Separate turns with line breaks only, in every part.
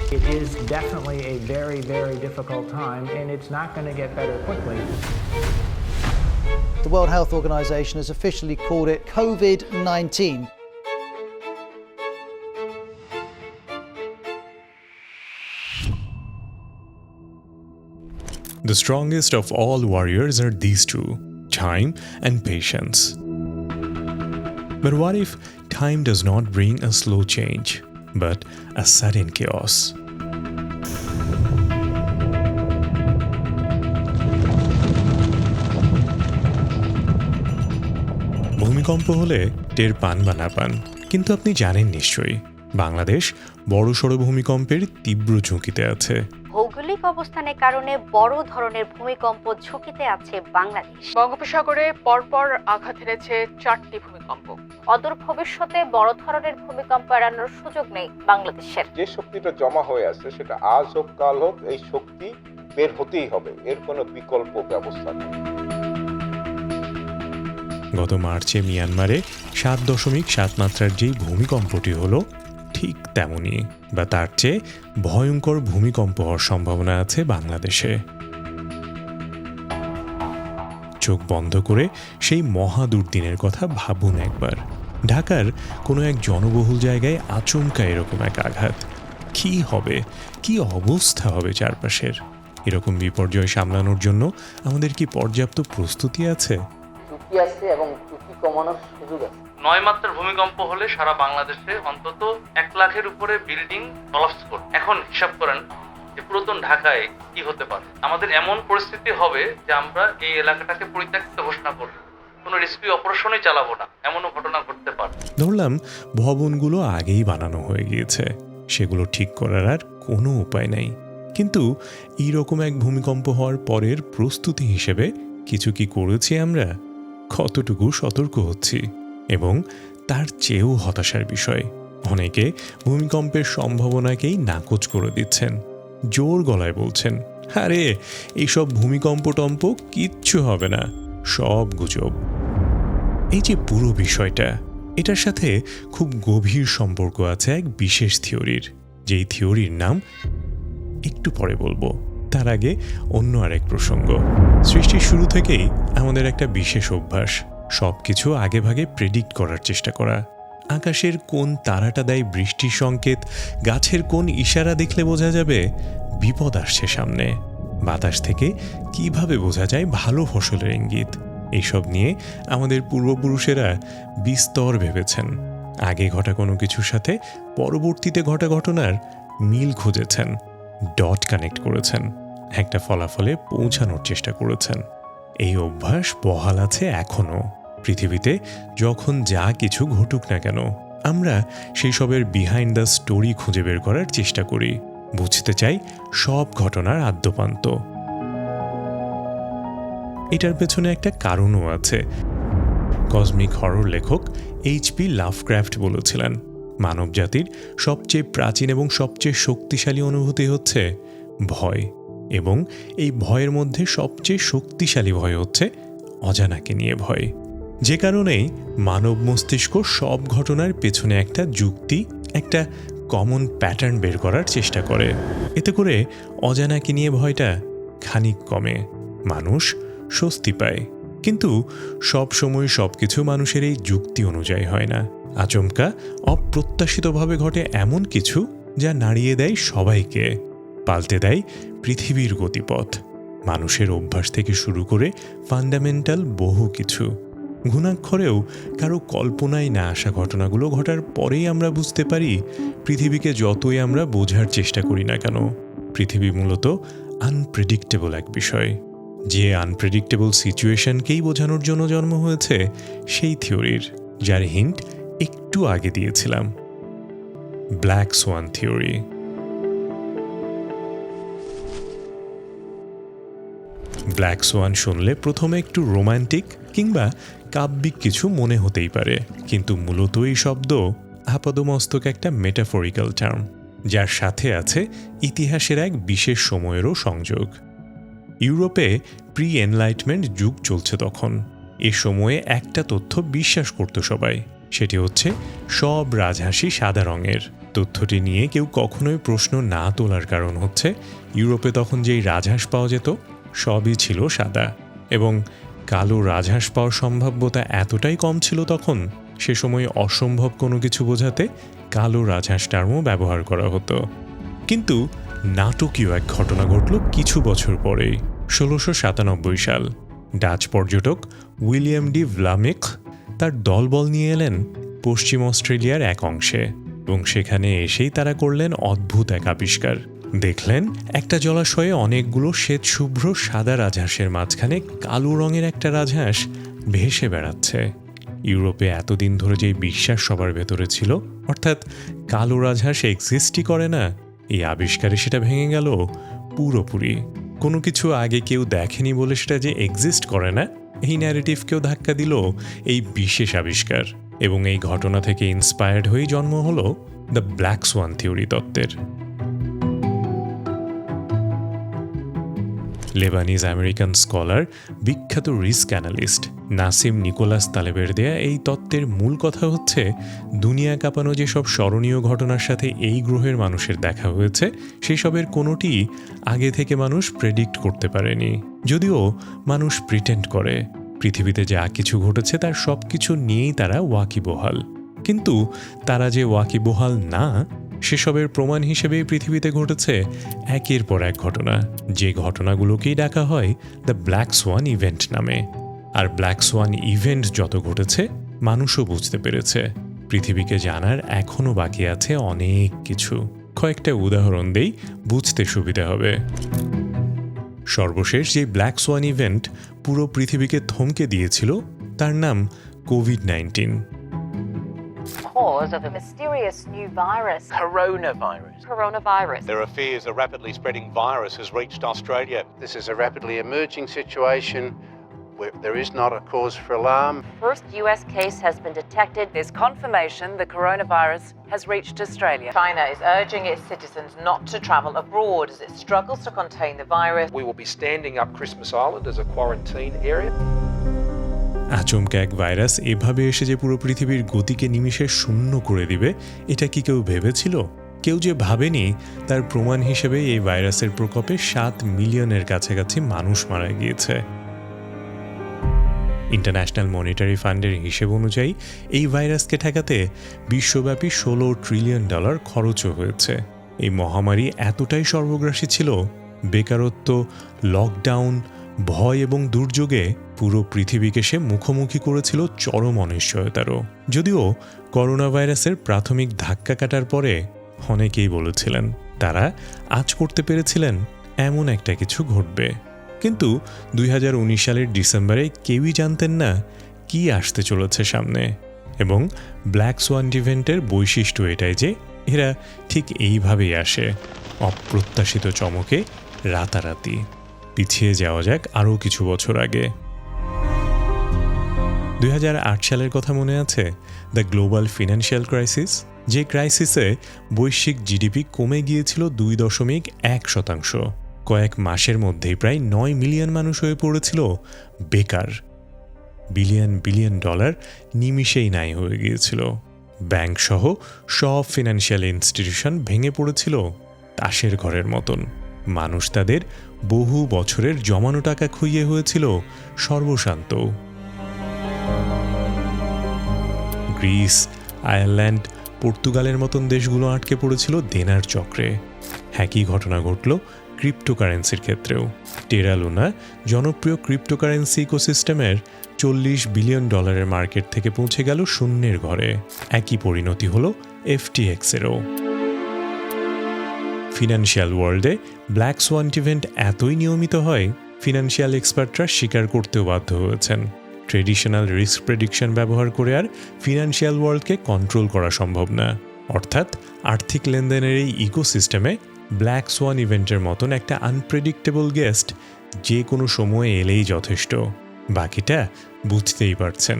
It is definitely a very, very difficult time, and it's not going to get better quickly.
The World Health Organization has officially called it COVID-19.
The strongest of all warriors are these two, time and patience. But what if time does not bring a slow change, but a sudden chaos? ভূমিকম্প হলে টের পান বা না পান, কিন্তু আপনি জানেন নিশ্চয়ই বাংলাদেশ বড়সড় ভূমিকম্পের তীব্র ঝুঁকিতে আছে।
ভৌগোলিক অবস্থানের কারণে বড় ধরনের ভূমিকম্প ঝুঁকিতে আছে বাংলাদেশ।
বঙ্গোপসাগরে পরপর আঘাত হেনেছে 4টি ভূমিকম্প।
অদূর ভবিষ্যতে বড় ধরনের ভূমিকম্প এড়ানোর সুযোগ নেই বাংলাদেশের।
যে শক্তিটা জমা হয়ে আছে সেটা আজ হোক কাল হোক এই শক্তি বের হতেই হবে, এর কোনো বিকল্প ব্যবস্থা নেই।
গত মার্চে মিয়ানমারে 7.7 মাত্রার যেই ভূমিকম্পটি হলো, ঠিক তেমনই বা তার চেয়ে ভয়ঙ্কর ভূমিকম্প হওয়ার সম্ভাবনা আছে বাংলাদেশে। চোখ বন্ধ করে সেই মহা দুর্দিনের কথা ভাবুন একবার। ঢাকার কোনো এক জনবহুল জায়গায় আচমকা এরকম এক আঘাত, কি হবে, কি অবস্থা হবে চারপাশের? এরকম বিপর্যয় সামলানোর জন্য আমাদের কি পর্যাপ্ত প্রস্তুতি আছে?
ঝুঁকি আছে এবং ঝুঁকি কমানোর সুযোগ আছে।
9 মাত্রার ভূমিকম্প হলে সারা বাংলাদেশে অন্তত 1 লাখের উপরে বিল্ডিং কলাপস করবে। এখন হিসাব করেন যে পুরাতন ঢাকায় কি হতে পারে। আমাদের এমন পরিস্থিতি হবে যে আমরা এই এলাকাটাকে পরিত্যক্ত ঘোষণা করব, কোনো রেস্কিউ অপারেশনই চালাবো না, এমনও ঘটনা ঘটতে পারে।
ধরলাম ভবনগুলো আগেই বানানো হয়ে গিয়েছে, সেগুলো ঠিক করার আর কোনো উপায় নাই, কিন্তু এইরকম এক ভূমিকম্প হওয়ার পরের প্রস্তুতি হিসেবে কিছু কি করেছি আমরা? কতটুকু সতর্ক হচ্ছি? এবং তার চেয়েও হতাশার বিষয়, অনেকে ভূমিকম্পের সম্ভাবনাকেই নাকচ করে দিচ্ছেন, জোর গলায় বলছেন, আরে এইসব ভূমিকম্প টম্প কিচ্ছু হবে না, সব গুজব। এই যে পুরো বিষয়টা, এটার সাথে খুব গভীর সম্পর্ক আছে এক বিশেষ থিওরির, যেই থিওরির নাম একটু পরে বলবো। তার আগে অন্য আরেক প্রসঙ্গ। সৃষ্টির শুরু থেকেই আমাদের একটা বিশেষ অভ্যাস, সব কিছু আগে ভাগে প্রেডিক্ট করার চেষ্টা করা। আকাশের কোন তারাটা দেয় বৃষ্টির সংকেত, গাছের কোন ইশারা দেখলে বোঝা যাবে বিপদ আসছে সামনে, বাতাস থেকে কিভাবে বোঝা যায় ভালো ফসলের ইঙ্গিত। এইসব নিয়ে আমাদের পূর্বপুরুষেরা বিস্তর ভেবেছেন, আগে ঘটা কোনো কিছুর সাথে পরবর্তীতে ঘটা ঘটনার মিল খুঁজেছেন, ডট কানেক্ট করেছেন, একটা ফলাফলে পৌঁছানোর চেষ্টা করেছেন। এই অভ্যাস বহাল আছে এখনও। পৃথিবীতে যখন যা কিছু ঘটুক না কেন, আমরা সেই সবের বিহাইন্ড দ্য স্টোরি খুঁজে বের করার চেষ্টা করি, বুঝতে চাই সব ঘটনার আদ্যোপান্ত। এটার পেছনে একটা কারণও আছে। কসমিক হরর লেখক H.P. লাভক্রাফট বলেছিলেন, মানবজাতির সবচেয়ে প্রাচীন এবং সবচেয়ে শক্তিশালী অনুভূতি হচ্ছে ভয়, এবং এই ভয়ের মধ্যে সবচেয়ে শক্তিশালী ভয় হচ্ছে অজানাকে নিয়ে ভয়। যে কারণেই মানব মস্তিষ্ক সব ঘটনার পেছনে একটা যুক্তি, একটা কমন প্যাটার্ন বের করার চেষ্টা করে। এতে করে অজানাকে নিয়ে ভয়টা খানিক কমে, মানুষ স্বস্তি পায়। কিন্তু সব সময় সব কিছু মানুষের এই যুক্তি অনুযায়ী হয় না। আচমকা অপ্রত্যাশিতভাবে ঘটে এমন কিছু যা নাড়িয়ে দেয় সবাইকে, পাল্টে দেয় পৃথিবীর গতিপথ, মানুষের অভ্যাস থেকে শুরু করে ফান্ডামেন্টাল বহু কিছু। ঘুণাক্ষরেও কারো কল্পনায় না আসা ঘটনাগুলো ঘটার পরেই আমরা বুঝতে পারি, পৃথিবীকে যতই আমরা বোঝার চেষ্টা করি না কেন, পৃথিবী মূলত আনপ্রেডিক্টেবল এক বিষয়। যে আনপ্রেডিক্টেবল সিচুয়েশনকেই বোঝানোর জন্য জন্ম হয়েছে সেই থিওরির, যার হিন্ট একটু আগে দিয়েছিলাম, black Schwann theory. Black Schwann শুনলে প্রথমে একটু রোমান্টিক কিংবা কাব্যিক কিছু মনে হতেই পারে, কিন্তু মূলত এই শব্দ আপাদমস্তক একটা মেটাফরিক্যাল টার্ম, যার সাথে আছে ইতিহাসের এক বিশেষ সময়েরও সংযোগ। ইউরোপে প্রি এনলাইটমেন্ট যুগ চলছে তখন। এ সময়ে একটা তথ্য বিশ্বাস করত সবাই, সেটি হচ্ছে সব রাজহাঁসই সাদা রঙের। তথ্যটি নিয়ে কেউ কখনোই প্রশ্ন না তোলার কারণ হচ্ছে ইউরোপে তখন যেই রাজহাঁস পাওয়া যেত সবই ছিল সাদা, এবং কালো রাজহাঁস পাওয়ার সম্ভাব্যতা এতটাই কম ছিল তখন, সে সময় অসম্ভব কোনো কিছু বোঝাতে কালো রাজহাঁস টার্মও ব্যবহার করা হতো। কিন্তু নাটকীয় এক ঘটনা ঘটল কিছু বছর পরেই। 1697 সাল ডাচ পর্যটক উইলিয়াম ডি ভ্লামেক তার দলবল নিয়ে এলেন পশ্চিম অস্ট্রেলিয়ার এক অংশে, এবং সেখানে এসেই তারা করলেন অদ্ভুত এক আবিষ্কার। দেখলেন একটা জলাশয়ে অনেকগুলো শ্বেতশুভ্র সাদা রাজহাঁসের মাঝখানে কালো রঙের একটা রাজহাঁস ভেসে বেড়াচ্ছে। ইউরোপে এতদিন ধরে যে বিশ্বাস সবার ভেতরে ছিল, অর্থাৎ কালো রাজহাঁস এক্সিস্টই করে না, এই আবিষ্কারে সেটা ভেঙে গেল পুরোপুরি। কোনো কিছু আগে কেউ দেখেনি বলে সেটা যে এক্সিস্ট করে না, এই ন্যারেটিভকেও ধাক্কা দিল এই বিশেষ আবিষ্কার, এবং এই ঘটনা থেকে ইন্সপায়ার্ড হয়েই জন্ম হলো দ্য ব্ল্যাক সোয়ান থিওরি তত্ত্বের। লেবানিজ আমেরিকান স্কলার, বিখ্যাত রিস্ক অ্যানালিস্ট নাসিম নিকোলাস তালেবের দেয়া এই তত্ত্বের মূল কথা হচ্ছে দুনিয়া কাঁপানো যেসব স্মরণীয় ঘটনার সাথে এই গ্রহের মানুষের দেখা হয়েছে সেই সবের কোনোটিই আগে থেকে মানুষ প্রেডিক্ট করতে পারেনি। যদিও মানুষ প্রিটেন্ড করে পৃথিবীতে যা কিছু ঘটেছে তার সব কিছু নিয়েই তারা ওয়াকিবহাল, কিন্তু তারা যে ওয়াকিবহাল না সেসবের প্রমাণ হিসেবে পৃথিবীতে ঘটেছে একের পর এক ঘটনা, যে ঘটনাগুলোকেই ডাকা হয় দ্য ব্ল্যাক সোয়ান ইভেন্ট নামে। আর ব্ল্যাক সোয়ান ইভেন্ট যত ঘটেছে মানুষও বুঝতে পেরেছে পৃথিবীকে জানার এখনও বাকি আছে অনেক কিছু। কয়েকটা উদাহরণ দেই, বুঝতে সুবিধা হবে। সর্বশেষ যে ব্ল্যাক সোয়ান ইভেন্ট পুরো পৃথিবীকে থমকে দিয়েছিল তার নাম COVID-19.
Cause of a mysterious new virus. Coronavirus.
There are fears a rapidly spreading virus has reached Australia.
This is a rapidly emerging situation where there is not a cause for alarm.
First US case has been detected.
There's confirmation the coronavirus has reached Australia.
China is urging its citizens not to travel abroad as it struggles to contain the virus.
We will be standing up Christmas Island as a quarantine area.
আচমকা এক virus এভাবে এসে যে পুরো পৃথিবীর গতিকে নিমিষে শূন্য করে দিবে, এটা কি কেউ ভেবেছিল? কেউ যে ভাবেনি তার প্রমাণ হিসেবে এই ভাইরাসের প্রকোপে 7 মিলিয়নের কাছাকাছি মানুষ মারা গিয়েছে। ইন্টারন্যাশনাল মনিটারি ফান্ডের হিসেব অনুযায়ী এই ভাইরাসকে ঠেকাতে বিশ্বব্যাপী $16 ট্রিলিয়ন খরচও হয়েছে। এই মহামারী এতটাই সর্বগ্রাসী ছিল, বেকারত্ব, লকডাউন, ভয় এবং দুর্যোগে পুরো পৃথিবীকে সে মুখোমুখি করেছিল চরম অনিশ্চয়তারও। যদিও করোনা ভাইরাসের প্রাথমিক ধাক্কা কাটার পরে অনেকেই বলেছিলেন তারা আজ করতে পেরেছিলেন এমন একটা কিছু ঘটবে, কিন্তু 2019 সালের ডিসেম্বরে কেউই জানতেন না কি আসতে চলেছে সামনে। এবং ব্ল্যাক সোয়ান ইভেন্টের বৈশিষ্ট্য এটাই যে এরা ঠিক এইভাবেই আসে, অপ্রত্যাশিত চমকে, রাতারাতি। পিছিয়ে যাওয়া যাক আরও কিছু বছর আগে। 2008 সালের কথা মনে আছে? দ্য গ্লোবাল ফিনান্সিয়াল ক্রাইসিস, যে ক্রাইসিসে বৈশ্বিক জিডিপি কমে গিয়েছিল 2.1%। কয়েক মাসের মধ্যেই প্রায় 9 মিলিয়ন মানুষ হয়ে পড়েছিল বেকার। বিলিয়ন বিলিয়ন ডলার নিমিষেই নাই হয়ে গিয়েছিল। ব্যাংক সহ সব ফিনান্সিয়াল ইনস্টিটিউশন ভেঙে পড়েছিল তাসের ঘরের মতন। মানুষ তাদের বহু বছরের জমানো টাকা খুইয়ে হয়েছিল সর্বশান্ত। গ্রিস, আয়ারল্যান্ড, পর্তুগালের মতন দেশগুলো আটকে পড়েছিল দেনার চক্রে। একই ঘটনা ঘটল ক্রিপ্টোকারেন্সির ক্ষেত্রেও। টেরা লুনা, জনপ্রিয় ক্রিপ্টোকারেন্সি ইকোসিস্টেমের $40 বিলিয়ন মার্কেট থেকে পৌঁছে গেল শূন্যের ঘরে। একই পরিণতি হলো FTX-এরও। ফিনান্সিয়াল ওয়ার্ল্ডে ব্ল্যাক সোয়ান ইভেন্ট এতই নিয়মিত হয় ফিনান্সিয়াল এক্সপার্টরা স্বীকার করতেও বাধ্য হয়েছেন ট্রেডিশনাল রিস্ক প্রেডিকশন ব্যবহার করে আর ফিনান্সিয়াল ওয়ার্ল্ডকে কন্ট্রোল করা সম্ভব না। অর্থাৎ আর্থিক লেনদেনের এই ইকোসিস্টেমে ব্ল্যাক সোয়ান ইভেন্টের মতন একটা আনপ্রেডিক্টেবল গেস্ট যে কোনো সময়ে এলেই যথেষ্ট। বাকিটা বুঝতেই পারছেন।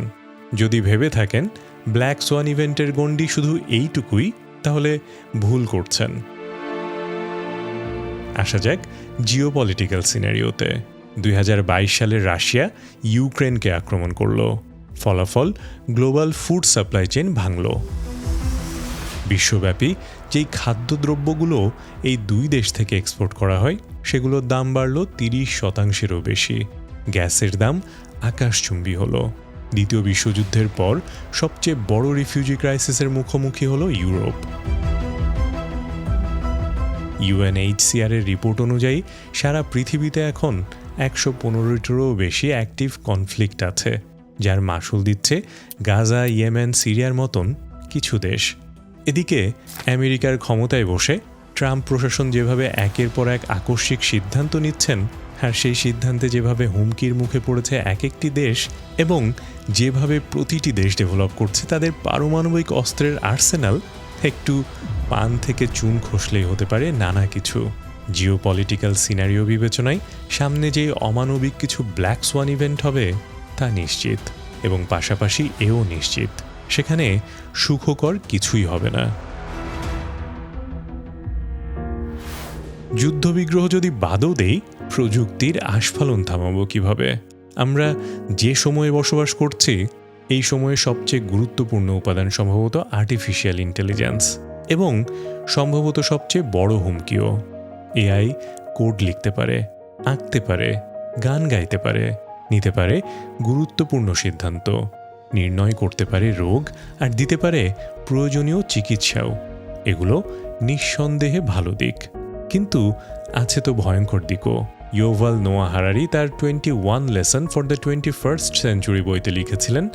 যদি ভেবে থাকেন ব্ল্যাক সোয়ান ইভেন্টের গণ্ডি শুধু এইটুকুই, তাহলে ভুল করছেন। আসা যাক জিওপলিটিক্যাল সিনারিওতে। 2022 সালে রাশিয়া ইউক্রেনকে আক্রমণ করল। ফলাফল গ্লোবাল ফুড সাপ্লাই চেইন ভাঙল। বিশ্বব্যাপী যেই খাদ্যদ্রব্যগুলো এই দুই দেশ থেকে এক্সপোর্ট করা হয় সেগুলোর দাম বাড়ল 30%-এরও বেশি। গ্যাসের দাম আকাশচুম্বী হলো। দ্বিতীয় বিশ্বযুদ্ধের পর সবচেয়ে বড় রিফিউজি ক্রাইসিসের মুখোমুখি হলো ইউরোপ। UNHCR এর রিপোর্ট অনুযায়ী সারা পৃথিবীতে এখন 115টিরও বেশি অ্যাক্টিভ কনফ্লিক্ট আছে, যার মাসুল দিচ্ছে গাজা, ইয়েমেন, সিরিয়ার মতন কিছু দেশ। এদিকে আমেরিকার ক্ষমতায় বসে ট্রাম্প প্রশাসন যেভাবে একের পর এক আকস্মিক সিদ্ধান্ত নিচ্ছেন, আর সেই সিদ্ধান্তে যেভাবে হুমকির মুখে পড়েছে এক একটি দেশ, এবং যেভাবে প্রতিটি দেশ ডেভেলপ করছে তাদের পারমাণবিক অস্ত্রের আর্সেনাল, একটু পান থেকে চুন খসলেই হতে পারে নানা কিছু। জিওপলিটিক্যাল সিনারিও বিবেচনায় সামনে যে অমানবিক কিছু ব্ল্যাক সোয়ান ইভেন্ট হবে তা নিশ্চিত, এবং পাশাপাশি এও নিশ্চিত সেখানে সুখকর কিছুই হবে না। যুদ্ধবিগ্রহ যদি বাদও দেই, প্রযুক্তির আস্ফালন থামাবো কিভাবে? আমরা যে সময়ে বসবাস করছি এই সময়ে সবচেয়ে গুরুত্বপূর্ণ উপাদান সম্ভবত আর্টিফিশিয়াল ইন্টেলিজেন্স, এবং সম্ভবত সবচেয়ে বড় হুমকিও। এআই কোড লিখতে পারে, আঁকতে পারে, গান গাইতে পারে, নিতে পারে গুরুত্বপূর্ণ সিদ্ধান্ত, নির্ণয় করতে পারে রোগ, আর দিতে পারে প্রয়োজনীয় চিকিৎসাও। এগুলো নিঃসন্দেহে ভালো দিক, কিন্তু আছে তো ভয়ঙ্কর দিকও। ইউভাল নোয়া হারারি তার 21 lesson for the 21st century বইতে লিখেছিলেন,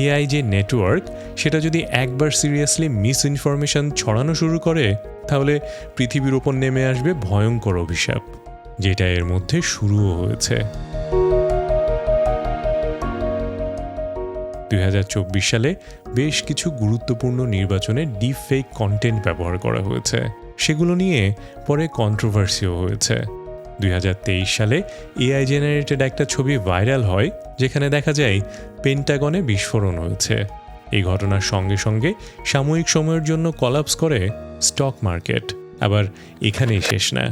এআই যে নেটওয়ার্ক, সেটা যদি একবার সিরিয়াসলি মিস ইনফরমেশন ছড়ানো শুরু করে তাহলে পৃথিবীর ওপর নেমে আসবে ভয়ঙ্কর অভিশাপ, যেটা এর মধ্যে শুরুও হয়েছে। 2024 সালে বেশ কিছু গুরুত্বপূর্ণ নির্বাচনে ডিপ ফেক কন্টেন্ট ব্যবহার করা হয়েছে, সেগুলো নিয়ে পরে কন্ট্রোভার্সিও হয়েছে। 2023 সালে এআই জেনারেটেড একটা ছবি ভাইরাল হয় যেখানে দেখা যায় পেন্টাগনে বিস্ফোরণ হয়েছে। এই ঘটনার সঙ্গে সঙ্গে সাময়িক সময়ের জন্য কলাপস করে স্টক মার্কেট। আবার এখানেই শেষ না,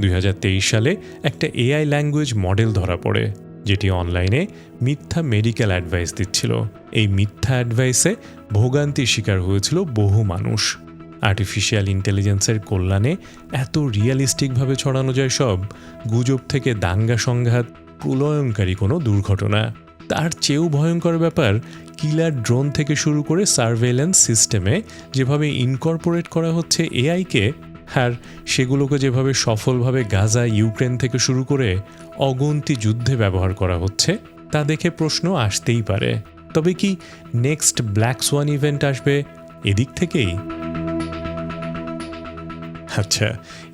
2023 সালে একটা এআই ল্যাঙ্গুয়েজ মডেল ধরা পড়ে যেটি অনলাইনে মিথ্যা মেডিকেল অ্যাডভাইস দিচ্ছিল। এই মিথ্যা অ্যাডভাইসে ভোগান্তির শিকার হয়েছিল বহু মানুষ। আর্টিফিশিয়াল ইন্টেলিজেন্সের কল্যাণে এত রিয়ালিস্টিকভাবে ছড়ানো যায় সব, গুজব থেকে দাঙ্গা সংঘাত, প্রলয়ঙ্কারী কোনো দুর্ঘটনা। তার চেয়েও ভয়ঙ্কর ব্যাপার, কিলার ড্রোন থেকে শুরু করে সার্ভেইলেন্স সিস্টেমে যেভাবে ইনকর্পোরেট করা হচ্ছে এআইকে, আর সেগুলোকে যেভাবে সফলভাবে গাজা, ইউক্রেন থেকে শুরু করে অগন্তি যুদ্ধে ব্যবহার করা হচ্ছে, তা দেখে প্রশ্ন আসতেই পারে, তবে কি নেক্সট ব্ল্যাক সোয়ান ইভেন্ট আসবে এদিক থেকেই? আচ্ছা,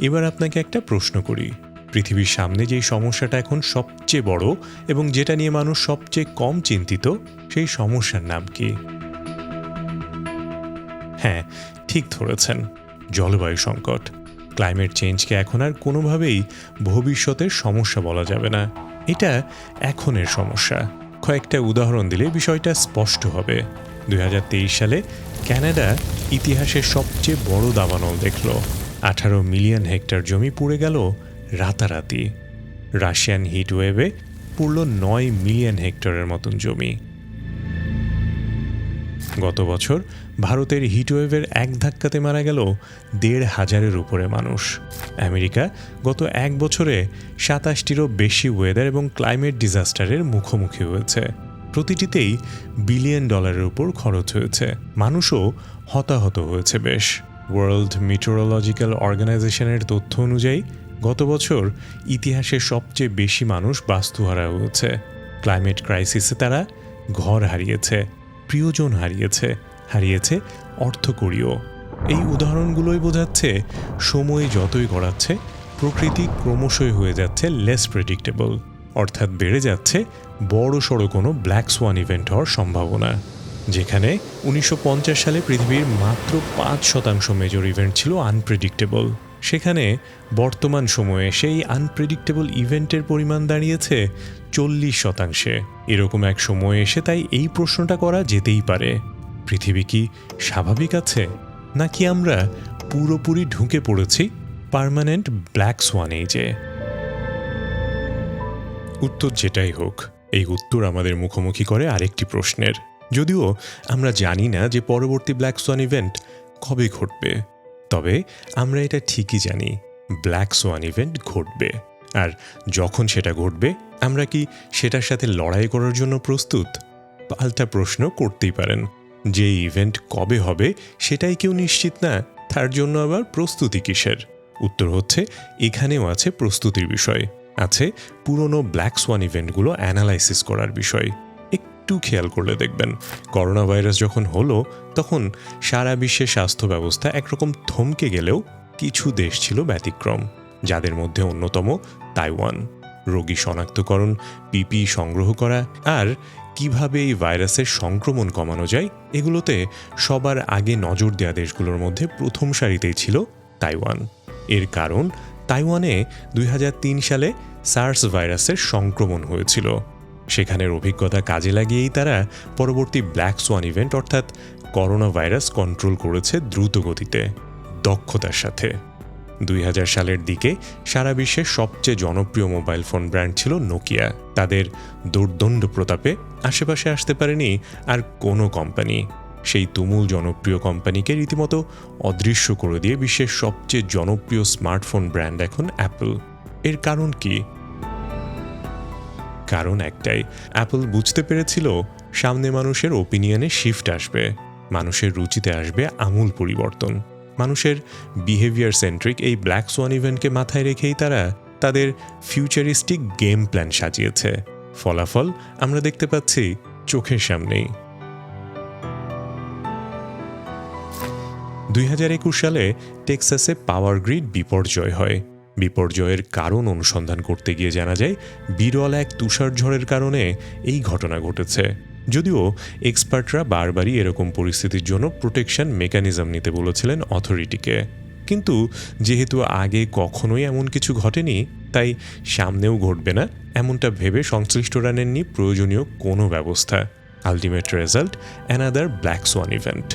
এবার আপনাকে একটা প্রশ্ন করি। পৃথিবীর সামনে যেই সমস্যাটা এখন সবচেয়ে বড় এবং যেটা নিয়ে মানুষ সবচেয়ে কম চিন্তিত, সেই সমস্যার নাম কি? হ্যাঁ, ঠিক ধরেছেন, জলবায়ু সংকট। ক্লাইমেট চেঞ্জকে এখন আর কোনোভাবেই ভবিষ্যতের সমস্যা বলা যাবে না, এটা এখনের সমস্যা। কয়েকটা উদাহরণ দিলে বিষয়টা স্পষ্ট হবে। 2023 সালে কানাডা ইতিহাসের সবচেয়ে বড় দাবানল দেখল। 18 মিলিয়ন হেক্টর জমি পুড়ে গেল রাতারাতি। রাশিয়ান হিটওয়েভে পুড়ল 9 মিলিয়ন হেক্টরের মতন জমি। গত বছর ভারতের হিটওয়েভের এক ধাক্কাতে মারা গেল 1,500-এর উপরে মানুষ। আমেরিকা গত এক বছরে 27টিরও বেশি ওয়েদার এবং ক্লাইমেট ডিজাস্টারের মুখোমুখি হয়েছে। প্রতিটিতেই $1 বিলিয়ন উপর খরচ হয়েছে। মানুষও হতাহত হয়েছে বেশ। ওয়ার্ল্ড মিটেরোলজিক্যাল অর্গানাইজেশনের তথ্য অনুযায়ী গত বছর ইতিহাসের সবচেয়ে বেশি মানুষ বাস্তুহারা হয়েছে। ক্লাইমেট ক্রাইসিসে তারা ঘর হারিয়েছে, প্রিয়জন হারিয়েছে অর্থকড়িও। এই উদাহরণগুলোই বোঝাচ্ছে সময় যতই গড়াচ্ছে প্রকৃতি ক্রমশই হয়ে যাচ্ছে লেস প্রেডিক্টেবল, অর্থাৎ বেড়ে যাচ্ছে বড় সড়ো কোনো ব্ল্যাক সোয়ান ইভেন্ট হওয়ার সম্ভাবনা। যেখানে 1950 সালে পৃথিবীর মাত্র 5% মেজর ইভেন্ট ছিল আনপ্রেডিক্টেবল, সেখানে বর্তমান সময়ে সেই আনপ্রেডিক্টেবল ইভেন্টের পরিমাণ দাঁড়িয়েছে 40%। এরকম এক সময় এসে তাই এই প্রশ্নটা করা যেতেই পারে, পৃথিবী কি স্বাভাবিক আছে, নাকি আমরা পুরোপুরি ঢুকে পড়েছি পার্মানেন্ট ব্ল্যাক সোয়ান এজে? উত্তর যেটাই হোক, এই উত্তর আমাদের মুখোমুখি করে আরেকটি প্রশ্নের, যদিও আমরা জানি না যে পরবর্তী ব্ল্যাক সোয়ান ইভেন্ট কবে ঘটবে, তবে আমরা এটা ঠিকই জানি ব্ল্যাক সোয়ান ইভেন্ট ঘটবে। আর যখন সেটা ঘটবে, আমরা কি সেটার সাথে লড়াই করার জন্য প্রস্তুত? পাল্টা প্রশ্ন করতেই পারেন, যে ইভেন্ট কবে হবে সেটাই কেউ নিশ্চিত না, তার জন্য আবার প্রস্তুতি কিসের? উত্তর হচ্ছে এখানেও আছে প্রস্তুতির বিষয়, আছে পুরনো ব্ল্যাক সোয়ান ইভেন্টগুলো অ্যানালাইসিস করার বিষয়। একটু খেয়াল করলে দেখবেন, করোনা ভাইরাস যখন হলো তখন সারা বিশ্বের স্বাস্থ্য ব্যবস্থা একরকম থমকে গেলেও কিছু দেশ ছিল ব্যতিক্রম, যাদের মধ্যে অন্যতম তাইওয়ান। রোগী শনাক্তকরণ, পিপি সংগ্রহ করা আর কিভাবে এই ভাইরাসের সংক্রমণ কমানো যায়, এগুলোতে সবার আগে নজর দেওয়া দেশগুলোর মধ্যে প্রথম সারিতেই ছিল তাইওয়ান। এর কারণ, তাইওয়ানে 2003 সালে সার্স ভাইরাসের সংক্রমণ হয়েছিল। সেখানের অভিজ্ঞতা কাজে লাগিয়েই তারা পরবর্তী ব্ল্যাক সোয়ান ইভেন্ট অর্থাৎ করোনা ভাইরাস কন্ট্রোল করেছে দ্রুত গতিতে, দক্ষতার সাথে। 2000 সালের দিকে সারা বিশ্বের সবচেয়ে জনপ্রিয় মোবাইল ফোন ব্র্যান্ড ছিল নোকিয়া। তাদের দুর্দণ্ড প্রতাপে আশেপাশে আসতে পারেনি আর কোনো কোম্পানি। সেই তুমুল জনপ্রিয় কোম্পানিকে রীতিমতো অদৃশ্য করে দিয়ে বিশ্বের সবচেয়ে জনপ্রিয় স্মার্টফোন ব্র্যান্ড এখন অ্যাপল। এর কারণ কি? কারণ একটাই, অ্যাপল বুঝতে পেরেছিল সামনে মানুষের ওপিনিয়নে শিফট আসবে, মানুষের রুচিতে আসবে আমূল পরিবর্তন। মানুষের বিহেভিয়ার সেন্ট্রিক এই ব্ল্যাক সোয়ান ইভেন্টকে মাথায় রেখেই তারা তাদের ফিউচারিস্টিক গেম প্ল্যান সাজিয়েছে। ফলাফল আমরা দেখতে পাচ্ছি চোখের সামনেই। 2021 সালে টেক্সাসে পাওয়ার গ্রিড বিপর্যয় হয়। বিপর্যয়ের কারণ অনুসন্ধান করতে গিয়ে জানা যায় বিরল এক তুষারঝড়ের কারণে এই ঘটনা ঘটেছে। যদিও এক্সপার্টরা বারবারই এরকম পরিস্থিতির জন্য প্রোটেকশন মেকানিজম নিতে বলেছিলেন অথরিটিকে, কিন্তু যেহেতু আগে কখনোই এমন কিছু ঘটেনি, তাই সামনেও ঘটবে না এমনটা ভেবে সংশ্লিষ্টরা নেননি প্রয়োজনীয় কোনো ব্যবস্থা। Ultimate result, another black Schwann event.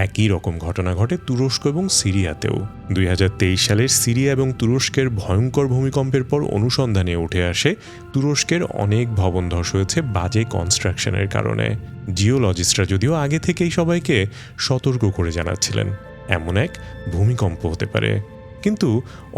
একই রকম ঘটনা ঘটে তুরস্ক এবং সিরিয়াতেও। 2023 সালের সিরিয়া এবং তুরস্কের ভয়ঙ্কর ভূমিকম্পের পর অনুসন্ধানে উঠে আসে তুরস্কের অনেক ভবন ধস হয়েছে বাজে কনস্ট্রাকশনের কারণে। জিওলজিস্টরা যদিও আগে থেকেই সবাইকে সতর্ক করে জানাচ্ছিলেন এমন এক ভূমিকম্প হতে পারে, কিন্তু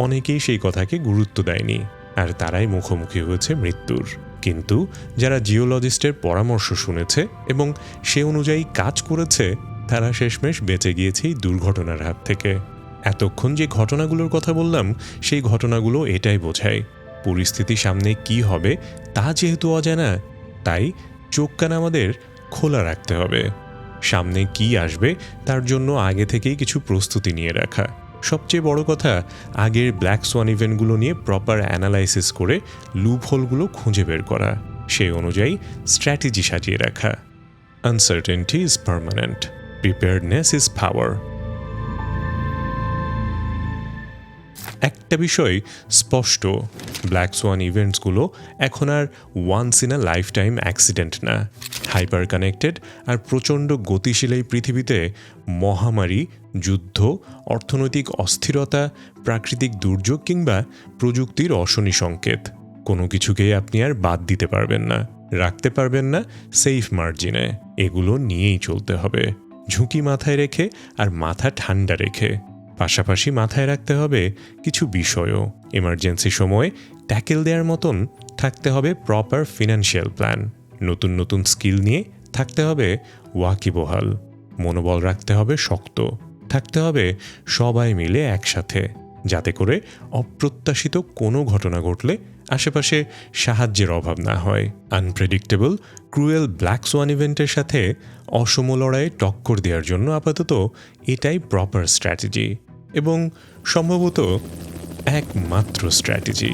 অনেকেই সেই কথাকে গুরুত্ব দেয়নি, আর তারাই মুখোমুখি হয়েছে মৃত্যুর। কিন্তু যারা জিওলজিস্টের পরামর্শ শুনেছে এবং সে অনুযায়ী কাজ করেছে, তারা শেষমেশ বেঁচে গিয়েছে এই দুর্ঘটনার হাত থেকে। এতক্ষণ যে ঘটনাগুলোর কথা বললাম, সেই ঘটনাগুলো এটাই বোঝায় পরিস্থিতি সামনে কি হবে তা যেহেতু অজানা, তাই চোখ কান আমাদের খোলা রাখতে হবে। সামনে কি আসবে তার জন্য আগে থেকেই কিছু প্রস্তুতি নিয়ে রাখা। সবচেয়ে বড় কথা, আগের ব্ল্যাক সোয়ান ইভেন্টগুলো নিয়ে প্রপার অ্যানালাইসিস করে লুপ হোলগুলো খুঁজে বের করা, সেই অনুযায়ী স্ট্র্যাটেজি সাজিয়ে রাখা। Uncertainty is permanent, preparedness is power. একটা বিষয় স্পষ্ট, ব্ল্যাক সোয়ান ইভেন্টসগুলো এখন আর once in a lifetime accident না। হাইপার কানেক্টেড আর প্রচণ্ড গতিশীল এই পৃথিবীতে মহামারী, যুদ্ধ, অর্থনৈতিক অস্থিরতা, প্রাকৃতিক দুর্যোগ কিংবা প্রযুক্তির অশনি সংকেত, কোনো কিছুকেই আপনি আর বাদ দিতে পারবেন না, রাখতে পারবেন না সেফ মার্জিনে। এগুলো নিয়েই চলতে হবে, ঝুঁকি মাথায় রেখে আর মাথা ঠান্ডা রেখে। পাশাপাশি মাথায় রাখতে হবে কিছু বিষয়ও। এমার্জেন্সি সময়ে ট্যাকেল দেওয়ার মতন থাকতে হবে প্রপার ফিনান্সিয়াল প্ল্যান। নতুন নতুন স্কিল নিয়ে থাকতে হবে ওয়াকিবহাল। মনোবল রাখতে হবে শক্ত, থাকতে হবে সবাই মিলে একসাথে, যাতে করে অপ্রত্যাশিত কোনো ঘটনা ঘটলে আশেপাশে সাহায্যের অভাব না হয়। আনপ্রেডিক্টেবল ক্রুয়েল ব্ল্যাক সোয়ান ইভেন্টের সাথে অসম লড়াইয়ে টক্কর দেওয়ার জন্য আপাতত এটাই প্রপার স্ট্র্যাটেজি এবং সম্ভবত একমাত্র স্ট্র্যাটেজি।